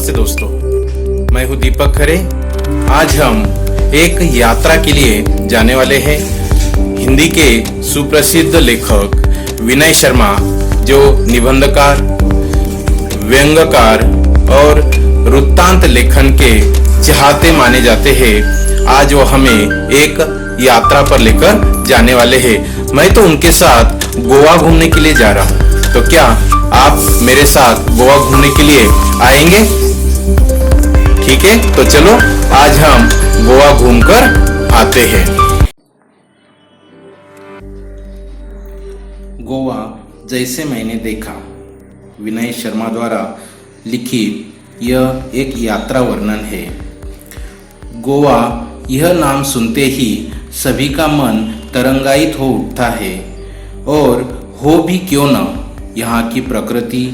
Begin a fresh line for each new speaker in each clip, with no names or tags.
नमस्ते दोस्तों, मैं हूं दीपक खरे। आज हम एक यात्रा के लिए जाने वाले हैं। हिंदी के सुप्रसिद्ध लेखक विनय शर्मा, जो निबंधकार, व्यंग्यकार और वृत्तांत लेखन के चाहते माने जाते हैं, आज वो हमें एक यात्रा पर लेकर जाने वाले हैं। मैं तो उनके साथ गोवा घूमने के लिए जा रहा हूँ, तो क्या आप मेरे साथ गोवा घूमने के लिए आएंगे? ठीक है, तो चलो आज हम गोवा घूमकर आते हैं। गोवा जैसे मैंने देखा, विनय शर्मा द्वारा लिखित यह एक यात्रा वर्णन है। गोवा यह नाम सुनते ही सभी का मन तरंगायित हो उठता है, और हो भी क्यों न। यहाँ की प्रकृति,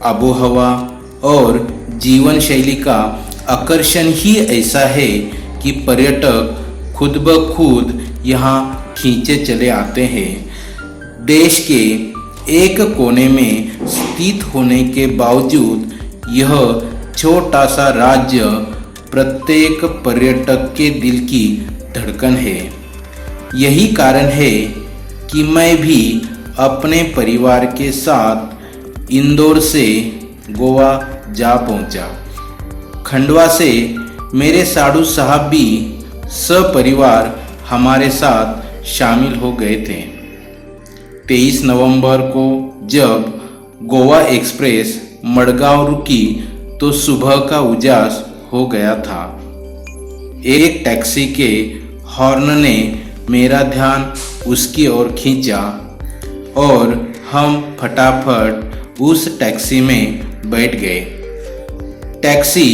आबोहवा और जीवन शैली का आकर्षण ही ऐसा है कि पर्यटक खुद ब खुद यहाँ खींचे चले आते हैं। देश के एक कोने में स्थित होने के बावजूद यह छोटा सा राज्य प्रत्येक पर्यटक के दिल की धड़कन है। यही कारण है कि मैं भी अपने परिवार के साथ इंदौर से गोवा जा पहुंचा। खंडवा से मेरे साधु साहब भी सपरिवार हमारे साथ शामिल हो गए थे। 23 नवंबर को जब गोवा एक्सप्रेस मडगांव रुकी तो सुबह का उजास हो गया था। एक टैक्सी के हॉर्न ने मेरा ध्यान उसकी ओर खींचा और हम फटाफट उस टैक्सी में बैठ गए। टैक्सी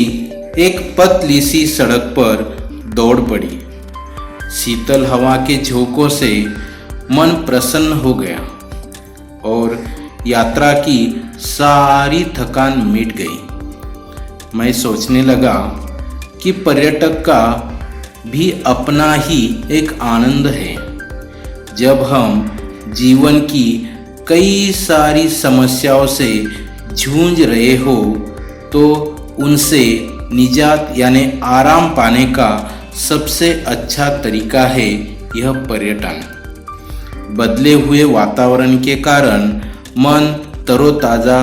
एक पतली सी सड़क पर दौड़ पड़ी। शीतल हवा के झोंकों से मन प्रसन्न हो गया और यात्रा की सारी थकान मिट गई। मैं सोचने लगा कि पर्यटक का भी अपना ही एक आनंद है। जब हम जीवन की कई सारी समस्याओं से जूझ रहे हो तो उनसे निजात यानी आराम पाने का सबसे अच्छा तरीका है यह पर्यटन। बदले हुए वातावरण के कारण मन तरोताज़ा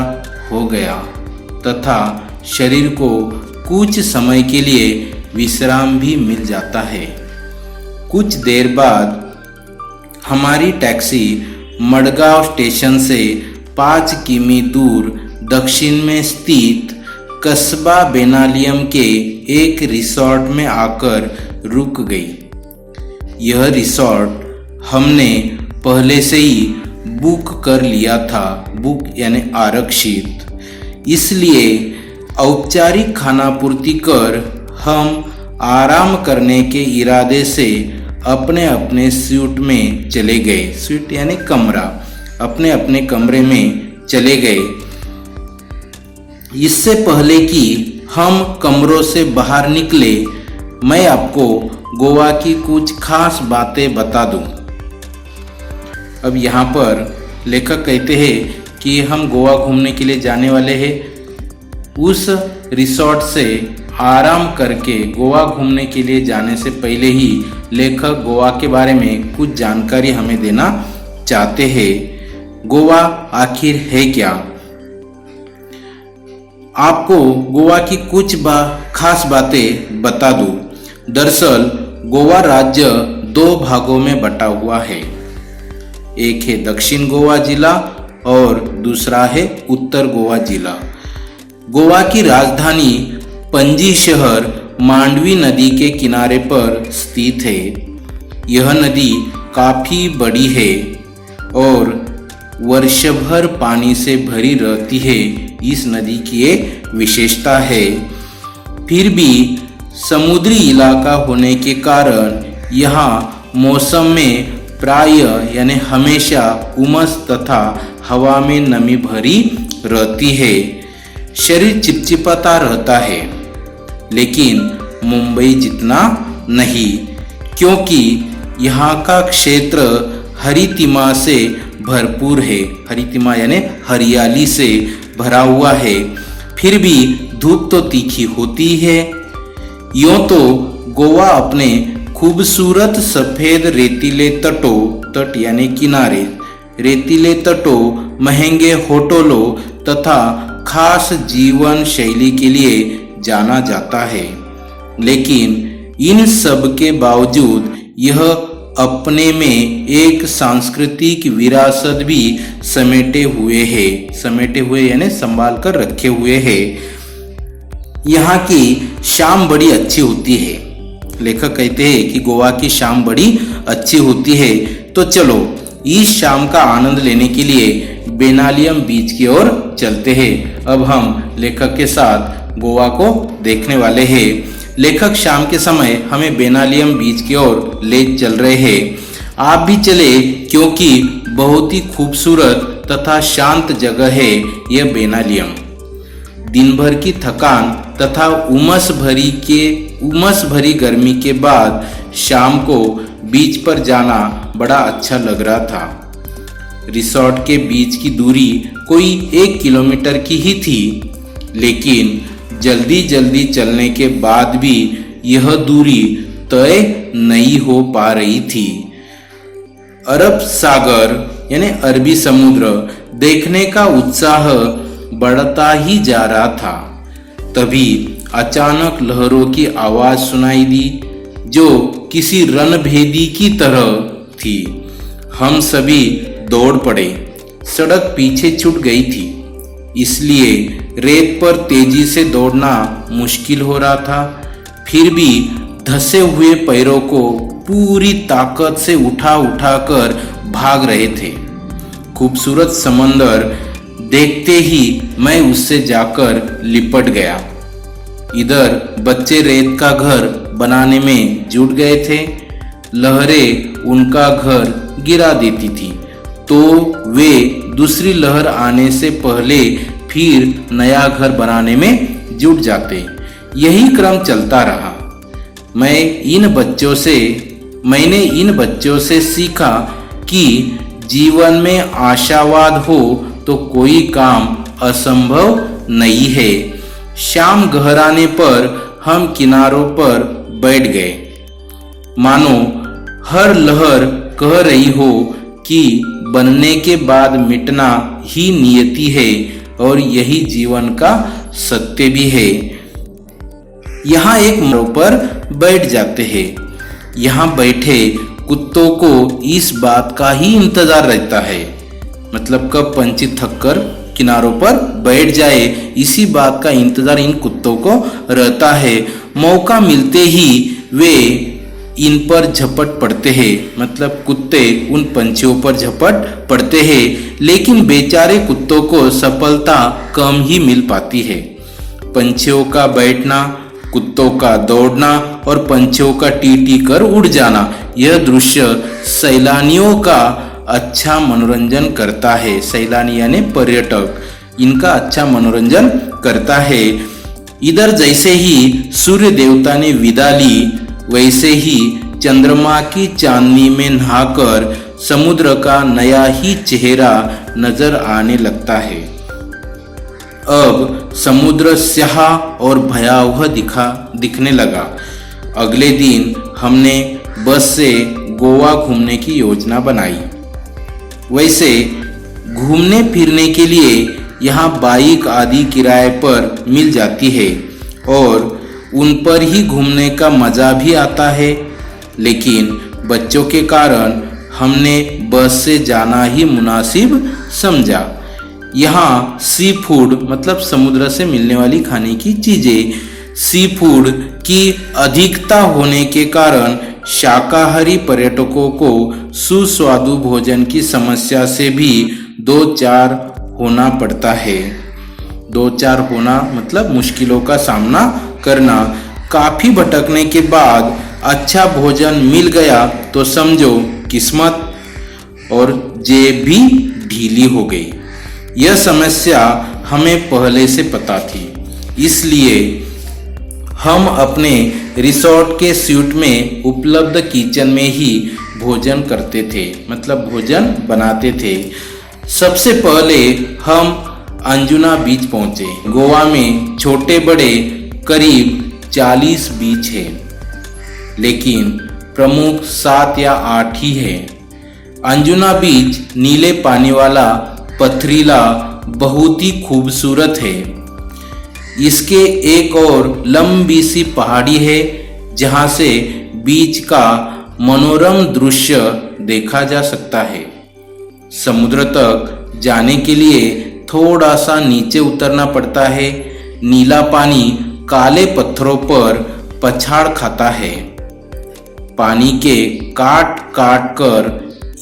हो गया तथा शरीर को कुछ समय के लिए विश्राम भी मिल जाता है। कुछ देर बाद हमारी टैक्सी मडगांव स्टेशन से 5 किमी दूर दक्षिण में स्थित कस्बा बेनालियम के एक रिसोर्ट में आकर रुक गई। यह रिसोर्ट हमने पहले से ही बुक कर लिया था, बुक यानी आरक्षित। इसलिए औपचारिक खानापूर्ति कर हम आराम करने के इरादे से अपने अपने स्यूट में चले गए। स्यूट यानी कमरा, अपने अपने कमरे में चले गए। इससे पहले कि हम कमरों से बाहर निकले, मैं आपको गोवा की कुछ खास बातें बता दूं। अब यहाँ पर लेखक कहते हैं कि हम गोवा घूमने के लिए जाने वाले हैं। उस रिसोर्ट से आराम करके गोवा घूमने के लिए जाने से पहले ही लेखक गोवा के बारे में कुछ जानकारी हमें देना चाहते हैं। गोवा आखिर है क्या? आपको गोवा की कुछ खास बातें बता दूं। दरअसल गोवा राज्य 2 भागों में बटा हुआ है। एक है दक्षिण गोवा जिला और दूसरा है उत्तर गोवा जिला। गोवा की राजधानी पणजी शहर मांडवी नदी के किनारे पर स्थित है। यह नदी काफ़ी बड़ी है और वर्षभर पानी से भरी रहती है। इस नदी की एक विशेषता है। फिर भी समुद्री इलाका होने के कारण यहाँ मौसम में प्राय यानी हमेशा उमस तथा हवा में नमी भरी रहती है। शरीर चिपचिपाता रहता है, लेकिन मुंबई जितना नहीं, क्योंकि यहाँ का क्षेत्र हरितिमा से भरपूर है। हरितिमा यानी हरियाली से भरा हुआ है। फिर भी धूप तो तीखी होती है। यूं तो गोवा अपने खूबसूरत सफेद रेतीले तटों, तट यानी किनारे, रेतीले तटों, महंगे होटलों तथा खास जीवन शैली के लिए जाना जाता है। लेकिन इन सब के बावजूद यह अपने में एक सांस्कृतिक विरासत भी समेटे हुए यानी संभाल कर रखे हुए है। यहाँ की शाम बड़ी अच्छी होती है। लेखक कहते हैं कि गोवा की शाम बड़ी अच्छी होती है। तो चलो इस शाम का आनंद लेने के लिए बेनालियम बीच की ओर चलते हैं। अब हम लेखक के साथ गोवा को देखने वाले हैं। लेखक शाम के समय हमें बेनालियम बीच की ओर ले चल रहे हैं। आप भी चले, क्योंकि बहुत ही खूबसूरत तथा शांत जगह है यह बेनालियम। दिन भर की थकान तथा उमस भरी गर्मी के बाद शाम को बीच पर जाना बड़ा अच्छा लग रहा था। रिसोर्ट के बीच की दूरी कोई 1 किलोमीटर की ही थी, लेकिन जल्दी जल्दी चलने के बाद भी यह दूरी तय नहीं हो पा रही थी। अरब सागर यानी अरबी समुद्र देखने का उत्साह बढ़ता ही जा रहा था। तभी अचानक लहरों की आवाज सुनाई दी, जो किसी रणभेदी की तरह थी। हम सभी दौड़ पड़े। सड़क पीछे छूट गई थी, इसलिए रेत पर तेजी से दौड़ना मुश्किल हो रहा था। फिर भी धंसे हुए पैरों को पूरी ताकत से उठा कर भाग रहे थे। खूबसूरत समंदर देखते ही मैं उससे जाकर लिपट गया। इधर बच्चे रेत का घर बनाने में जुट गए थे। लहरें उनका घर गिरा देती थी, तो वे दूसरी लहर आने से पहले फिर नया घर बनाने में जुट जाते। यही क्रम चलता रहा। मैंने इन बच्चों से सीखा कि जीवन में आशावाद हो तो कोई काम असंभव नहीं है। शाम गहराने पर हम किनारों पर बैठ गए, मानो हर लहर कह रही हो कि बनने के बाद मिटना ही नियति है और यही जीवन का सत्य भी है। यहाँ एक मोड़ पर बैठ जाते हैं। यहाँ बैठे कुत्तों को इस बात का ही इंतजार रहता है, मतलब कब पंछी थककर किनारों पर बैठ जाए, इसी बात का इंतजार इन कुत्तों को रहता है। मौका मिलते ही वे इन पर झपट पड़ते हैं, मतलब कुत्ते उन पंछियों पर झपट पड़ते हैं। लेकिन बेचारे कुत्तों को सफलता कम ही मिल पाती है। पंछियों का बैठना, कुत्तों का दौड़ना और पंछियों का टी कर उड़ जाना, यह दृश्य सैलानियों का अच्छा मनोरंजन करता है। सैलानी यानी पर्यटक, इनका अच्छा मनोरंजन करता है। इधर जैसे ही सूर्य देवता ने विदा ली, वैसे ही चंद्रमा की चांदनी में नहाकर समुद्र का नया ही चेहरा नजर आने लगता है। अब समुद्र स्याह और भयावह दिखने लगा। अगले दिन हमने बस से गोवा घूमने की योजना बनाई। वैसे घूमने फिरने के लिए यहाँ बाइक आदि किराए पर मिल जाती है और उन पर ही घूमने का मज़ा भी आता है। लेकिन बच्चों के कारण हमने बस से जाना ही मुनासिब समझा। यहाँ सी फूड मतलब समुद्र से मिलने वाली खाने की चीज़ें, सी फूड की अधिकता होने के कारण शाकाहारी पर्यटकों को सुस्वादु भोजन की समस्या से भी दो चार होना पड़ता है। दो चार होना मतलब मुश्किलों का सामना करना। काफ़ी भटकने के बाद अच्छा भोजन मिल गया तो समझो किस्मत, और जेब भी ढीली हो गई। यह समस्या हमें पहले से पता थी, इसलिए हम अपने रिसोर्ट के स्यूट में उपलब्ध किचन में ही भोजन करते थे, मतलब भोजन बनाते थे। सबसे पहले हम अंजुना बीच पहुंचे। गोवा में छोटे बड़े करीब 40 बीच है, लेकिन प्रमुख 7 या 8 ही है। अंजुना बीच नीले पानी वाला, पथरीला, बहुत ही खूबसूरत है। इसके एक और लंबी सी पहाड़ी है जहां से बीच का मनोरम दृश्य देखा जा सकता है। समुद्र तक जाने के लिए थोड़ा सा नीचे उतरना पड़ता है। नीला पानी काले पत्थरों पर पछाड़ खाता है। पानी के काट काट कर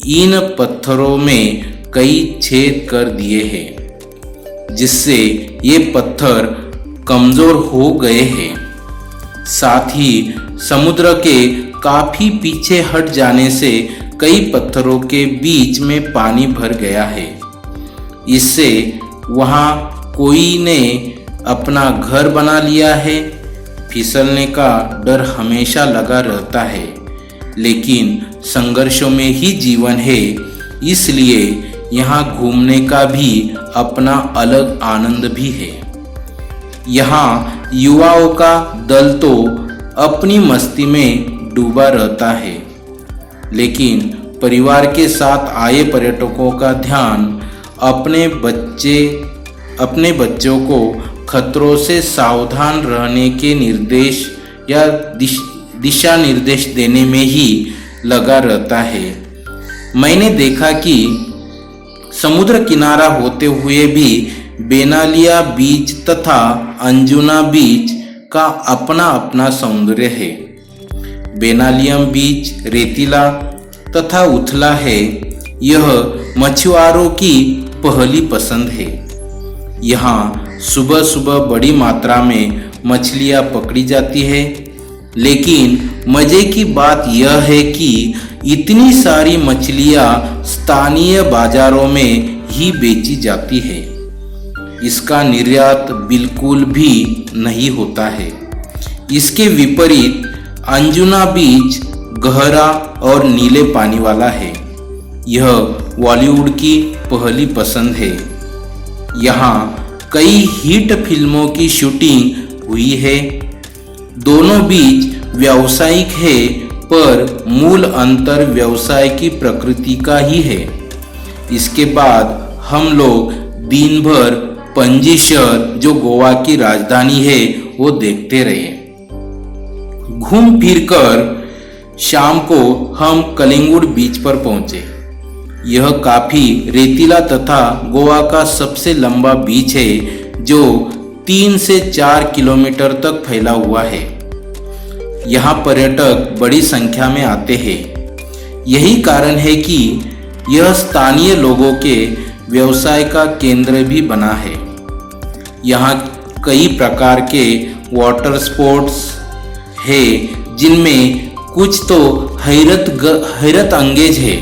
इन पत्थरों में कई छेद कर दिए हैं, जिससे ये पत्थर कमजोर हो गए हैं। साथ ही समुद्र के काफी पीछे हट जाने से कई पत्थरों के बीच में पानी भर गया है। इससे वहाँ कोई ने अपना घर बना लिया है। फिसलने का डर हमेशा लगा रहता है, लेकिन संघर्षों में ही जीवन है, इसलिए यहाँ घूमने का भी अपना अलग आनंद भी है। यहाँ युवाओं का दल तो अपनी मस्ती में डूबा रहता है, लेकिन परिवार के साथ आए पर्यटकों का ध्यान अपने बच्चों को खतरों से सावधान रहने के निर्देश या दिशा निर्देश देने में ही लगा रहता है। मैंने देखा कि समुद्र किनारा होते हुए भी बेनालिया बीच तथा अंजुना बीच का अपना अपना सौंदर्य है। बेनालियम बीच रेतीला तथा उथला है। यह मछुआरों की पहली पसंद है। यहाँ सुबह सुबह बड़ी मात्रा में मछलियाँ पकड़ी जाती है, लेकिन मजे की बात यह है कि इतनी सारी मछलियाँ स्थानीय बाजारों में ही बेची जाती है। इसका निर्यात बिल्कुल भी नहीं होता है। इसके विपरीत अंजुना बीच गहरा और नीले पानी वाला है। यह बॉलीवुड की पहली पसंद है। यहाँ कई हिट फिल्मों की शूटिंग हुई है। दोनों बीच व्यावसायिक है, पर मूल अंतर व्यवसाय की प्रकृति का ही है। इसके बाद हम लोग दिन भर पणजी शहर, जो गोवा की राजधानी है, वो देखते रहे। घूम फिरकर शाम को हम कलिंगुड बीच पर पहुंचे। यह काफी रेतीला तथा गोवा का सबसे लंबा बीच है, जो 3 से 4 किलोमीटर तक फैला हुआ है। यहाँ पर्यटक बड़ी संख्या में आते हैं। यही कारण है कि यह स्थानीय लोगों के व्यवसाय का केंद्र भी बना है। यहाँ कई प्रकार के वाटर स्पोर्ट्स है, जिनमें कुछ तो हैरत अंगेज है।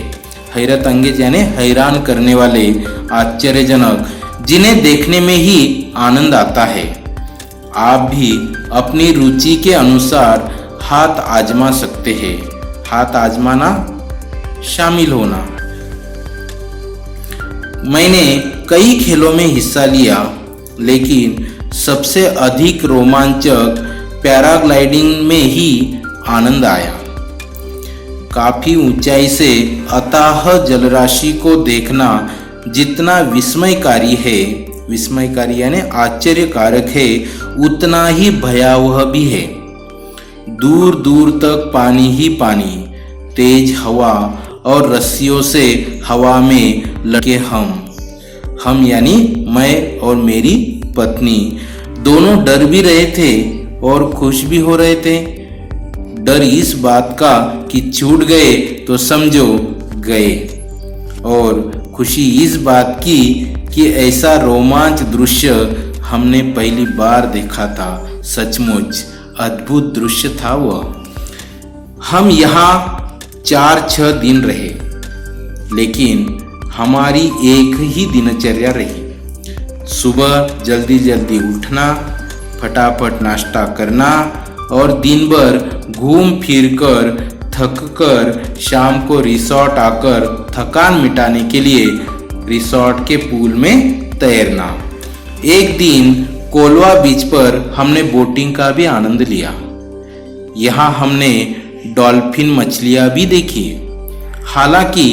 हैरत अंगेज यानी हैरान करने वाले, आश्चर्यजनक, जिन्हें देखने में ही आनंद आता है। आप भी अपनी रुचि के अनुसार हाथ आजमा सकते हैं। हाथ आजमाना, शामिल होना। मैंने कई खेलों में हिस्सा लिया, लेकिन सबसे अधिक रोमांचक पैराग्लाइडिंग में ही आनंद आया। काफी ऊंचाई से अथाह जलराशि को देखना जितना विस्मयकारी है, विस्मयकारी यानी आश्चर्यकारक है, उतना ही भयावह भी है। दूर दूर तक पानी ही पानी, तेज हवा और रस्सियों से हवा में लटके हम यानी मैं और मेरी पत्नी दोनों डर भी रहे थे और खुश भी हो रहे थे। डर इस बात का कि छूट गए तो समझो गए, और खुशी इस बात की कि ऐसा रोमांच दृश्य हमने पहली बार देखा था। सचमुच अद्भुत दृश्य था वह। हम यहाँ 4-6 दिन रहे, लेकिन हमारी एक ही दिनचर्या रही। सुबह जल्दी जल्दी उठना, फटाफट नाश्ता करना और दिन भर घूम फिर कर थक कर शाम को रिसोर्ट आकर थकान मिटाने के लिए रिसोर्ट के पूल में तैरना। एक दिन कोलवा बीच पर हमने बोटिंग का भी आनंद लिया। यहाँ हमने डॉल्फिन मछलियाँ भी देखी। हालांकि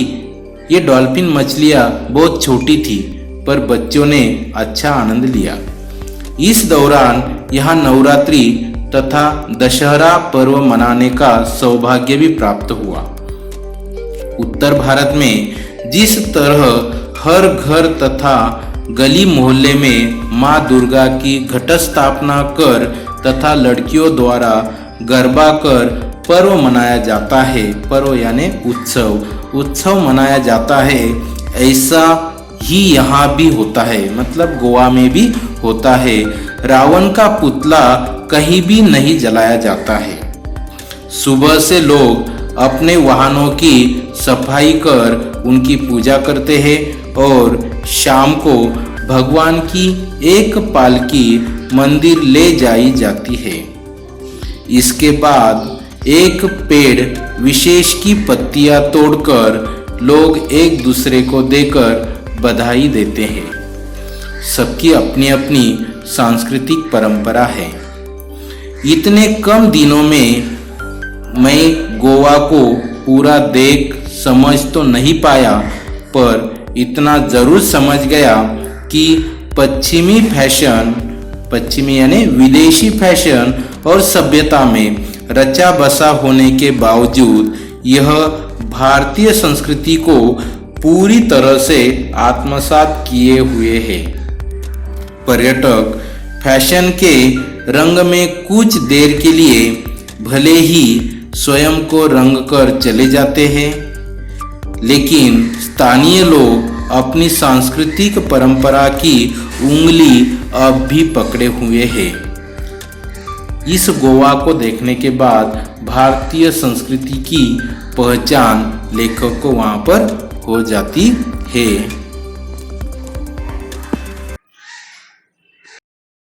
ये डॉल्फिन मछलियाँ बहुत छोटी थी, पर बच्चों ने अच्छा आनंद लिया। इस दौरान यहाँ नवरात्रि तथा दशहरा पर्व मनाने का सौभाग्य भी प्राप्त हुआ। उत्तर भारत में जिस तरह हर घर तथा गली मोहल्ले में माँ दुर्गा की घट स्थापना कर तथा लड़कियों द्वारा गरबा कर पर्व मनाया जाता है, पर्व यानी उत्सव मनाया जाता है, ऐसा ही यहाँ भी होता है, मतलब गोवा में भी होता है। रावण का पुतला कहीं भी नहीं जलाया जाता है। सुबह से लोग अपने वाहनों की सफाई कर उनकी पूजा करते हैं और शाम को भगवान की एक पालकी मंदिर ले जाई जाती है। इसके बाद एक पेड़ विशेष की पत्तियां तोड़कर लोग एक दूसरे को देकर बधाई देते हैं। सबकी अपनी अपनी सांस्कृतिक परंपरा है। इतने कम दिनों में मैं गोवा को पूरा देख समझ तो नहीं पाया, पर इतना जरूर समझ गया कि पश्चिमी यानी विदेशी फैशन और सभ्यता में रचा बसा होने के बावजूद यह भारतीय संस्कृति को पूरी तरह से आत्मसात किए हुए है। पर्यटक फैशन के रंग में कुछ देर के लिए भले ही स्वयं को रंग कर चले जाते हैं, लेकिन स्थानीय लोग अपनी सांस्कृतिक परंपरा की उंगली अब भी पकड़े हुए हैं। इस गोवा को देखने के बाद भारतीय संस्कृति की पहचान लेखक को वहां पर हो जाती है।